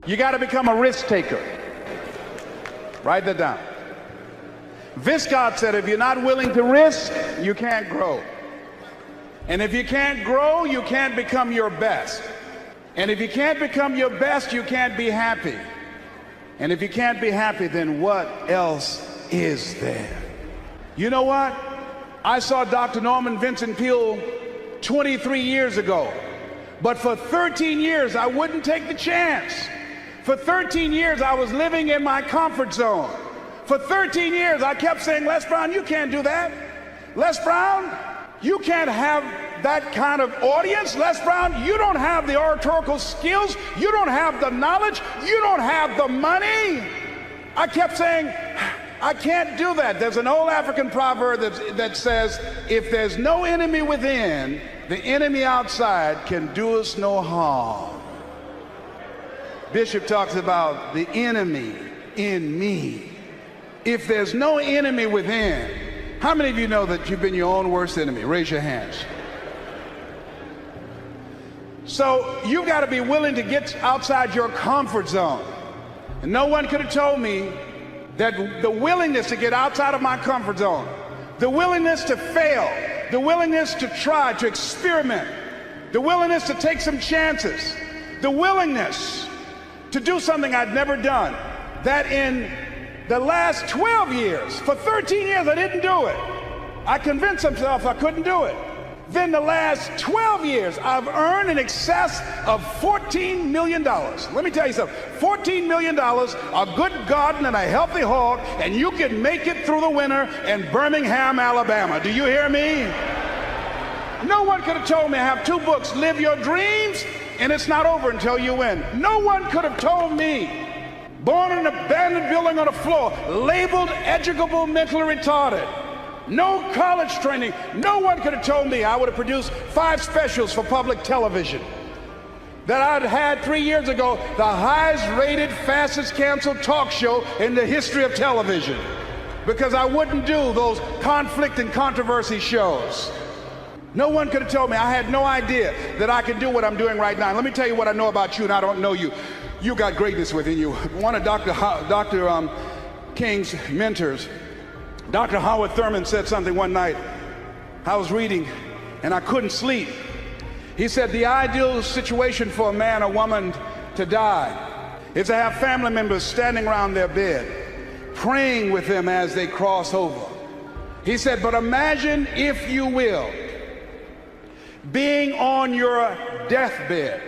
You got to become a risk taker. Write that down. Viscott said, if you're not willing to risk, you can't grow. And if you can't grow, you can't become your best. And if you can't become your best, you can't be happy. And if you can't be happy, then what else is there? You know what? I saw Dr. Norman Vincent Peale 23 years ago. But for 13 years, I wouldn't take the chance. For 13 years, I was living in my comfort zone. For 13 years, I kept saying, Les Brown, you can't do that. Les Brown, you can't have that kind of audience. Les Brown, you don't have the oratorical skills. You don't have the knowledge. You don't have the money. I kept saying, I can't do that. There's an old African proverb that says, if there's no enemy within, the enemy outside can do us no harm. Bishop talks about the enemy in me. If there's no enemy within, how many of you know that you've been your own worst enemy? Raise your hands. So you've got to be willing to get outside your comfort zone. And no one could have told me that the willingness to get outside of my comfort zone, the willingness to fail, the willingness to try, to experiment, the willingness to take some chances, the willingness to do something I'd never done, that in the last 12 years, for 13 years I didn't do it. I convinced myself I couldn't do it. Then the last 12 years, I've earned in excess of $14 million. Let me tell you something, $14 million, a good garden and a healthy hog, and you can make it through the winter in Birmingham, Alabama. Do you hear me? No one could have told me I have 2 books, Live Your Dreams, and it's not over until you win. No one could have told me, born in an abandoned building on the floor, labeled educable mentally retarded, no college training. No one could have told me I would have produced 5 specials for public television. That I'd had 3 years ago the highest rated, fastest canceled talk show in the history of television. Because I wouldn't do those conflict and controversy shows. No one could have told me. I had no idea that I could do what I'm doing right now. Let me tell you what I know about you, and I don't know you. You got greatness within you. One of Dr. King's mentors, Dr. Howard Thurman, said something one night. I was reading and I couldn't sleep. He said the ideal situation for a man or woman to die is to have family members standing around their bed, praying with them as they cross over. He said, but imagine, if you will, being on your deathbed,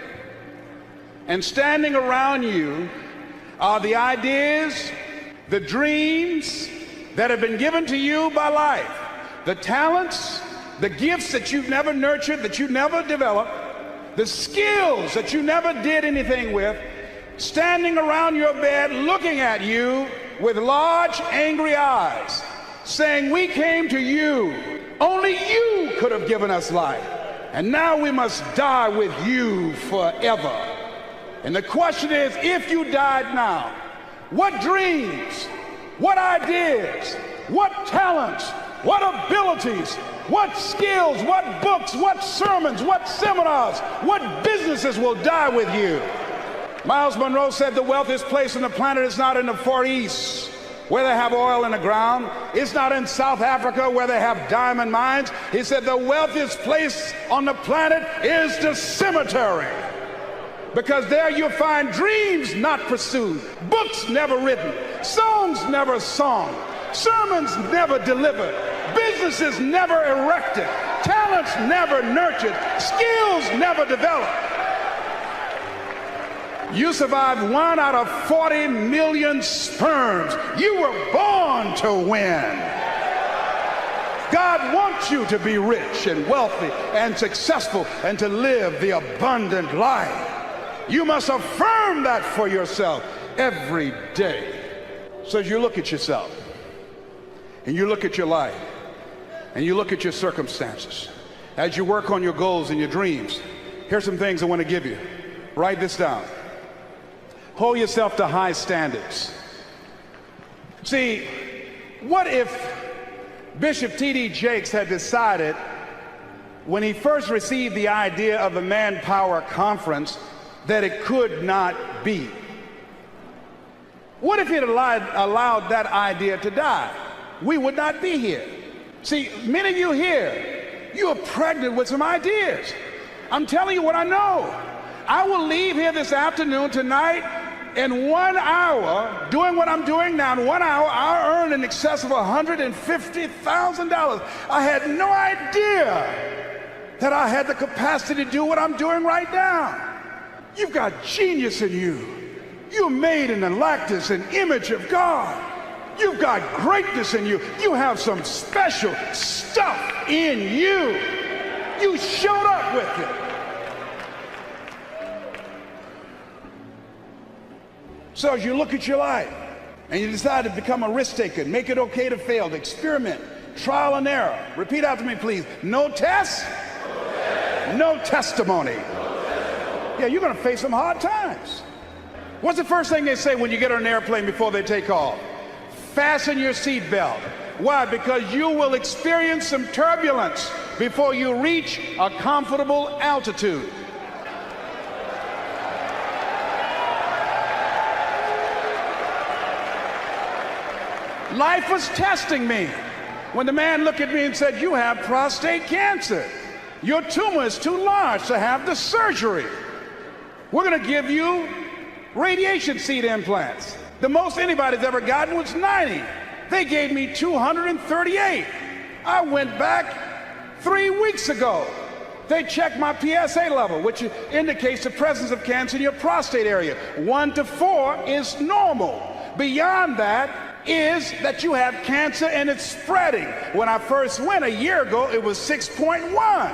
and standing around you are the ideas, the dreams that have been given to you by life, the talents, the gifts that you've never nurtured, that you never developed, the skills that you never did anything with, standing around your bed looking at you with large, angry eyes, saying, we came to you, only you could have given us life, and now we must die with you forever. And the question is, if you died now, what dreams, what ideas, what talents, what abilities, what skills, what books, what sermons, what seminars, what businesses will die with you? Miles Monroe said the wealthiest place on the planet is not in the Far East, where they have oil in the ground. It's not in South Africa, where they have diamond mines. He said the wealthiest place on the planet is the cemetery, because there you'll find dreams not pursued, books never written, songs never sung, sermons never delivered, businesses never erected, talents never nurtured, skills never developed. You survived 1 out of 40 million sperms. You were born to win. God wants you to be rich and wealthy and successful and to live the abundant life. You must affirm that for yourself every day. So as you look at yourself, and you look at your life, and you look at your circumstances, as you work on your goals and your dreams, here's some things I want to give you. Write this down. Hold yourself to high standards. See, what if Bishop T.D. Jakes had decided, when he first received the idea of the Manpower Conference, that it could not be? What if he'd allowed that idea to die? We would not be here. See, many of you here, you are pregnant with some ideas. I'm telling you what I know. I will leave here this afternoon, tonight, in 1 hour, doing what I'm doing now. In 1 hour, I'll earn in excess of $150,000. I had no idea that I had the capacity to do what I'm doing right now. You've got genius in you. You're made in the likeness and image of God. You've got greatness in you. You have some special stuff in you. You showed up with it. So as you look at your life and you decide to become a risk taker, make it okay to fail, to experiment, trial and error. Repeat after me, please. No test, no testimony. Yeah, you're going to face some hard times. What's the first thing they say when you get on an airplane before they take off? Fasten your seatbelt. Why? Because you will experience some turbulence before you reach a comfortable altitude. Life was testing me when the man looked at me and said, "You have prostate cancer. Your tumor is too large to have the surgery. We're going to give you radiation seed implants." The most anybody's ever gotten was 90. They gave me 238. I went back 3 weeks ago. They checked my PSA level, which indicates the presence of cancer in your prostate area. 1 to 4 is normal. Beyond that is that you have cancer and it's spreading. When I first went a year ago, it was 6.1.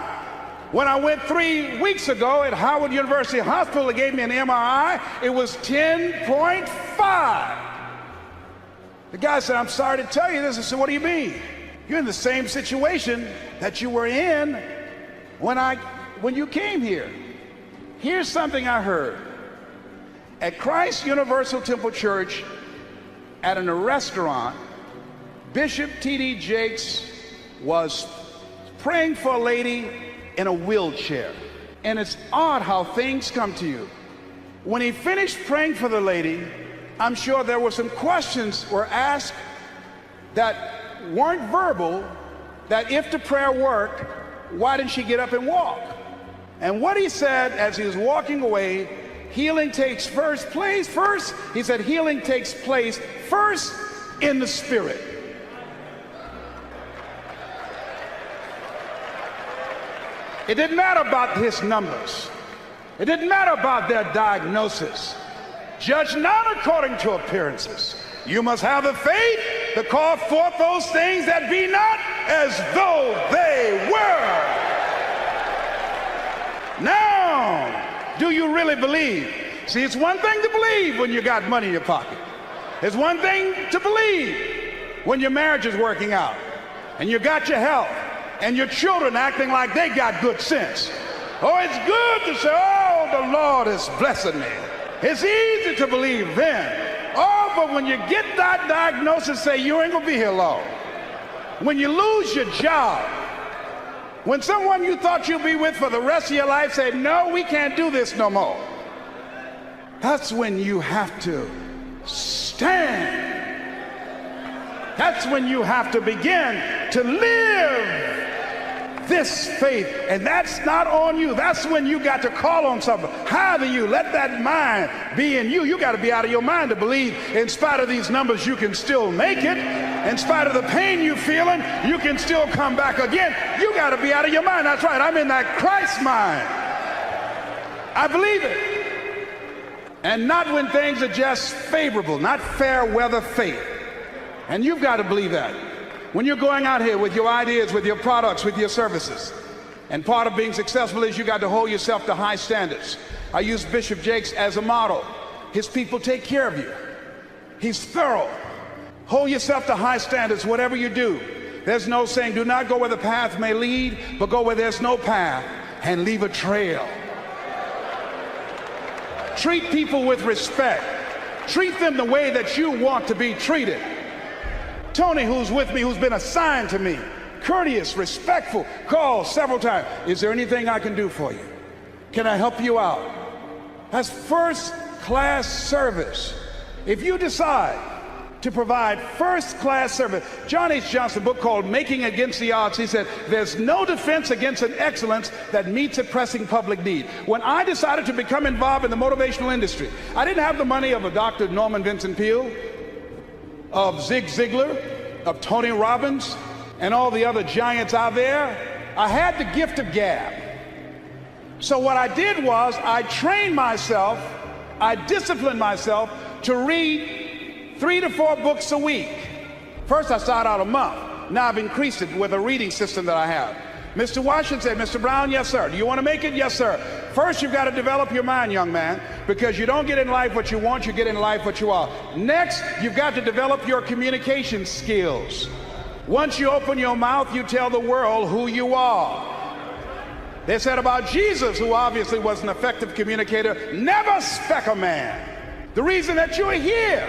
When I went 3 weeks ago at Howard University Hospital, they gave me an MRI, it was 10.5. The guy said, "I'm sorry to tell you this." I said, "What do you mean?" "You're in the same situation that you were in when you came here." Here's something I heard. At Christ Universal Temple Church, at a restaurant, Bishop T.D. Jakes was praying for a lady in a wheelchair. And it's odd how things come to you. When he finished praying for the lady, I'm sure there were some questions were asked that weren't verbal, that if the prayer worked, why didn't she get up and walk? And what he said as he was walking away, healing takes first, he said healing takes place first in the spirit. It didn't matter about his numbers. It didn't matter about their diagnosis. Judge not according to appearances. You must have the faith to call forth those things that be not as though they were. Now, do you really believe? See, it's one thing to believe when you got money in your pocket. It's one thing to believe when your marriage is working out and you got your health and your children acting like they got good sense. Oh, it's good to say, "Oh, the Lord is blessing me." It's easy to believe then. Oh, but when you get that diagnosis, say, "You ain't gonna be here long." When you lose your job, when someone you thought you'd be with for the rest of your life said, "No, we can't do this no more," that's when you have to stand. That's when you have to begin to live this faith, and that's not on you. That's when you got to call on something higher than you. Let that mind be in you. You got to be out of your mind to believe in spite of these numbers you can still make it. In spite of the pain you're feeling, you can still come back again. You got to be out of your mind. That's right, I'm in that Christ mind. I believe it. And not when things are just favorable, not fair weather faith. And you've got to believe that. When you're going out here with your ideas, with your products, with your services, and part of being successful is you got to hold yourself to high standards. I use Bishop Jakes as a model. His people take care of you. He's thorough. Hold yourself to high standards, whatever you do. There's no saying, do not go where the path may lead, but go where there's no path and leave a trail. Treat people with respect. Treat them the way that you want to be treated. Tony, who's with me, who's been assigned to me, courteous, respectful, called several times. Is there anything I can do for you? Can I help you out? That's first-class service. If you decide to provide first-class service, John H. Johnson, a book called Making Against the Odds, he said, there's no defense against an excellence that meets a pressing public need. When I decided to become involved in the motivational industry, I didn't have the money of a Dr. Norman Vincent Peale, of Zig Ziglar, of Tony Robbins, and all the other giants out there. I had the gift of gab. So what I did was I trained myself, I disciplined myself to read 3 to 4 books a week. First I started out a month. Now I've increased it with a reading system that I have. Mr. Washington said, Mr. Brown, yes sir. Do you want to make it? Yes sir. First you've got to develop your mind, young man, because you don't get in life what you want, you get in life what you are. Next, you've got to develop your communication skills. Once you open your mouth, you tell the world who you are. They said about Jesus, who obviously was an effective communicator, never speck a man. The reason that you're here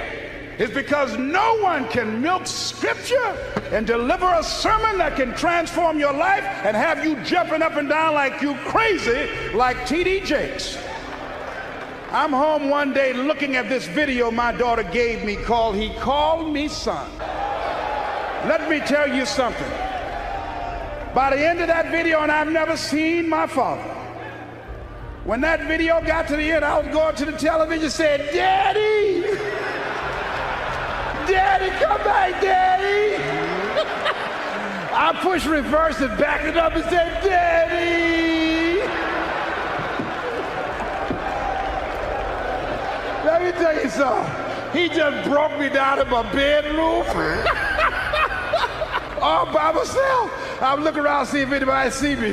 is because no one can milk scripture and deliver a sermon that can transform your life and have you jumping up and down like you crazy, like T.D. Jakes. I'm home one day looking at this video my daughter gave me called He Called Me Son. Let me tell you something. By the end of that video, and I've never seen my father, when that video got to the end, I was going to the television and said, Daddy! Daddy, come back, Daddy! I pushed reverse and backed it up and said, Daddy! Let me tell you something. He just broke me down in my bedroom. All by myself. I'm looking around to see if anybody see me.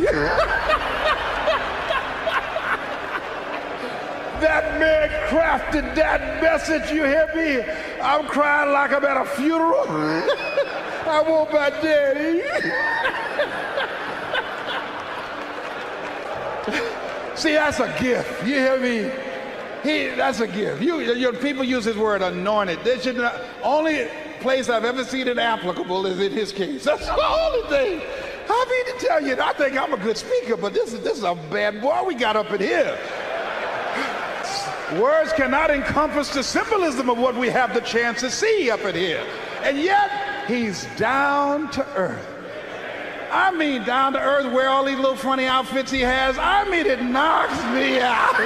That man crafted that message, you hear me? I'm crying like I'm at a funeral. I want my daddy. See, that's a gift. You hear me? That's a gift. People use his word anointed. They should not, only place I've ever seen it applicable is in his case. That's the only thing. I mean to tell you, I think I'm a good speaker, but this is a bad boy we got up in here. Words cannot encompass the symbolism of what we have the chance to see up in here. And yet, he's down to earth. I mean down to earth, wear all these little funny outfits he has. I mean, it knocks me out.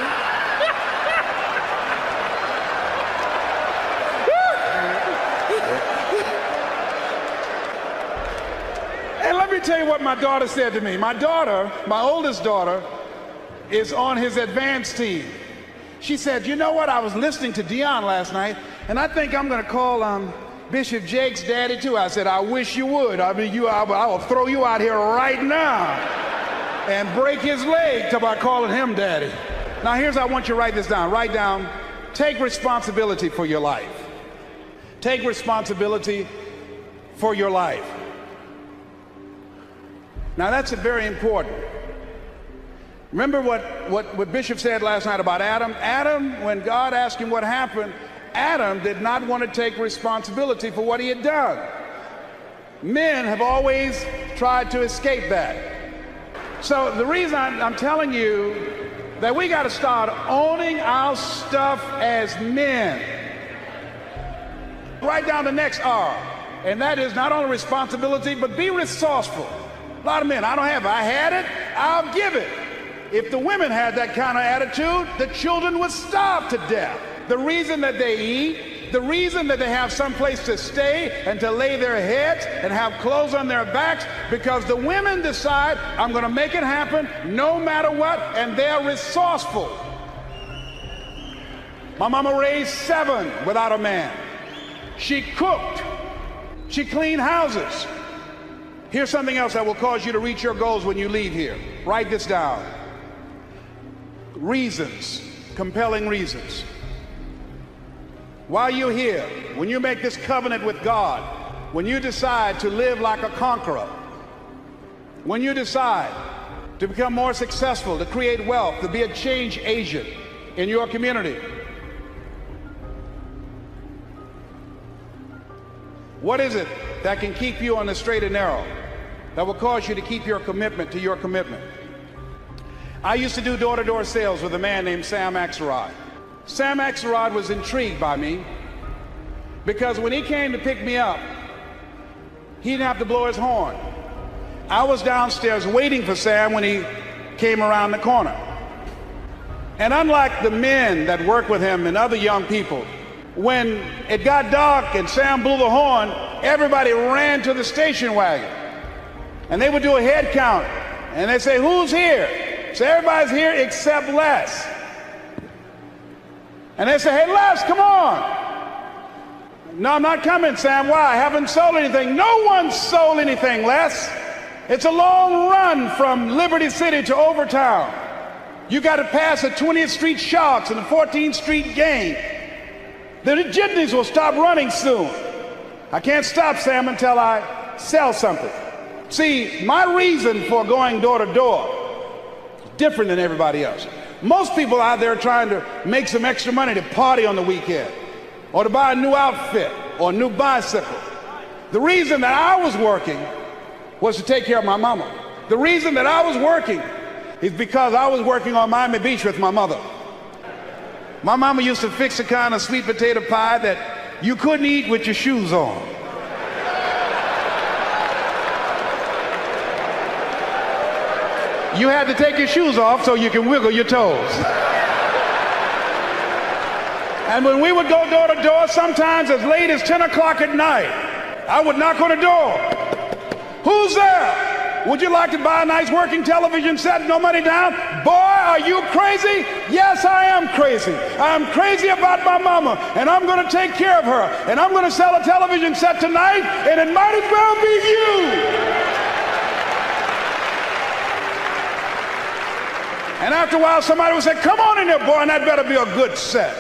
And let me tell you what my daughter said to me. My daughter, my oldest daughter, is on his advanced team. She said, you know what, I was listening to Dion last night, and I think I'm going to call Bishop Jake's daddy too. I said, I wish you would. I mean, I will throw you out here right now and break his leg by calling him daddy. Now here's how I want you to write this down. Write down, take responsibility for your life. Take responsibility for your life. Now that's very important. Remember what Bishop said last night about Adam? Adam, when God asked him what happened, Adam did not want to take responsibility for what he had done. Men have always tried to escape that. So the reason I'm telling you that we got to start owning our stuff as men. Write down the next R, and that is not only responsibility, but be resourceful. A lot of men, I don't have it. I had it, I'll give it. If the women had that kind of attitude, the children would starve to death. The reason that they eat, the reason that they have some place to stay and to lay their heads and have clothes on their backs, because the women decide, I'm going to make it happen no matter what, and they're resourceful. My mama raised 7 without a man. She cooked. She cleaned houses. Here's something else that will cause you to reach your goals when you leave here. Write this down. Reasons, compelling reasons. While you're here, when you make this covenant with God, when you decide to live like a conqueror, when you decide to become more successful, to create wealth, to be a change agent in your community, what is it that can keep you on the straight and narrow, that will cause you to keep your commitment to your commitment? I used to do door-to-door sales with a man named Sam Axelrod. Sam Axelrod was intrigued by me because when he came to pick me up, he didn't have to blow his horn. I was downstairs waiting for Sam when he came around the corner. And unlike the men that work with him and other young people, when it got dark and Sam blew the horn, everybody ran to the station wagon. And they would do a head count. And they'd say, who's here? So everybody's here except Les. And they say, hey, Les, come on. No, I'm not coming, Sam. Why? I haven't sold anything. No one's sold anything, Les. It's a long run from Liberty City to Overtown. You got to pass the 20th Street Sharks and the 14th Street Gang. The jitneys will stop running soon. I can't stop, Sam, until I sell something. See, my reason for going door to door is different than everybody else. Most people out there are trying to make some extra money to party on the weekend, or to buy a new outfit or a new bicycle. The reason that I was working was to take care of my mama. The reason that I was working is because I was working on Miami Beach with my mother. My mama used to fix a kind of sweet potato pie that you couldn't eat with your shoes on. You had to take your shoes off so you can wiggle your toes. And when we would go door to door, sometimes as late as 10 o'clock at night, I would knock on the door. Who's there? Would you like to buy a nice working television set? No money down? Boy, are you crazy? Yes, I am crazy. I'm crazy about my mama, and I'm going to take care of her. And I'm going to sell a television set tonight, and it might as well be you. And after a while, somebody would say, come on in there, boy, and that better be a good set.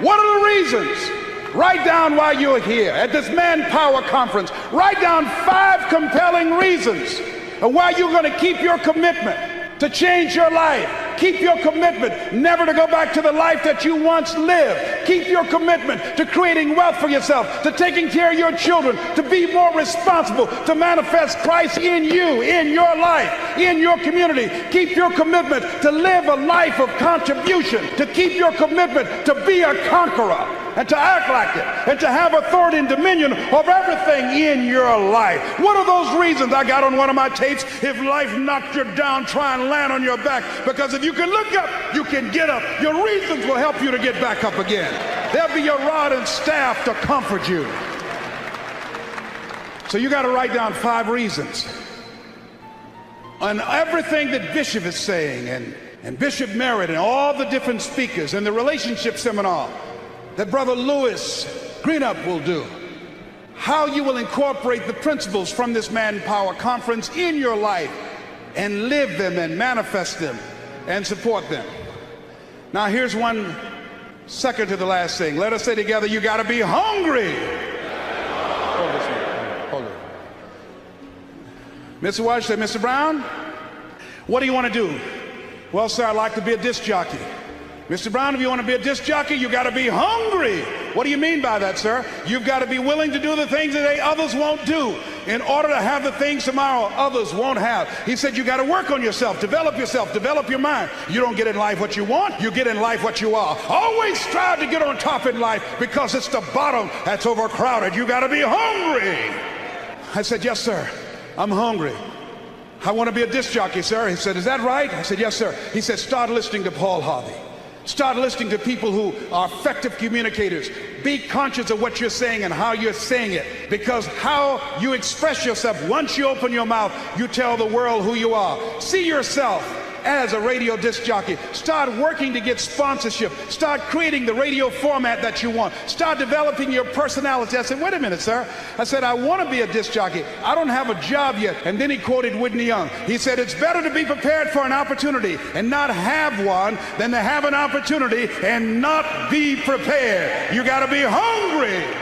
What are the reasons? Write down while you're here at this Manpower Conference. Write down 5 compelling reasons of why you're going to keep your commitment to change your life. Keep your commitment never to go back to the life that you once lived. Keep your commitment to creating wealth for yourself, to taking care of your children, to be more responsible, to manifest Christ in you, in your life, in your community. Keep your commitment to live a life of contribution, to keep your commitment to be a conqueror, and to act like it, and to have authority and dominion of everything in your life. What are those reasons? I got on one of my tapes, if life knocked you down, try and land on your back, because if you can look up, you can get up. Your reasons will help you to get back up again. They'll be your rod and staff to comfort you. So you got to write down 5 reasons on everything that Bishop is saying, and Bishop Merritt and all the different speakers and the relationship seminar that Brother Lewis Greenup will do. How you will incorporate the principles from this Manpower Conference in your life and live them and manifest them and support them. Now here's one second to the last thing. Let us say together, you got to be hungry. Hold this one. Hold it. Mr. Walsh said, Mr. Brown, what do you want to do? Well, sir, I'd like to be a disc jockey. Mr. Brown, if you want to be a disc jockey, you got to be hungry. What do you mean by that, sir? You've got to be willing to do the things that others won't do in order to have the things tomorrow others won't have. He said you got to work on yourself, develop your mind. You don't get in life what you want, you get in life what you are. Always strive to get on top in life, because it's the bottom that's overcrowded. You got to be hungry. I said, yes, sir, I'm hungry. I want to be a disc jockey, sir. He said, is that right? I said, yes, sir. He said, start listening to Paul Harvey. Start listening to people who are effective communicators. Be conscious of what you're saying and how you're saying it, because how you express yourself, once you open your mouth, you tell the world who you are. See yourself as a radio disc jockey. Start working to get sponsorship. Start creating the radio format that you want. Start developing your personality. I said, wait a minute, sir. I said, I want to be a disc jockey. I don't have a job yet. And then he quoted Whitney Young. He said, it's better to be prepared for an opportunity and not have one than to have an opportunity and not be prepared. You got to be hungry.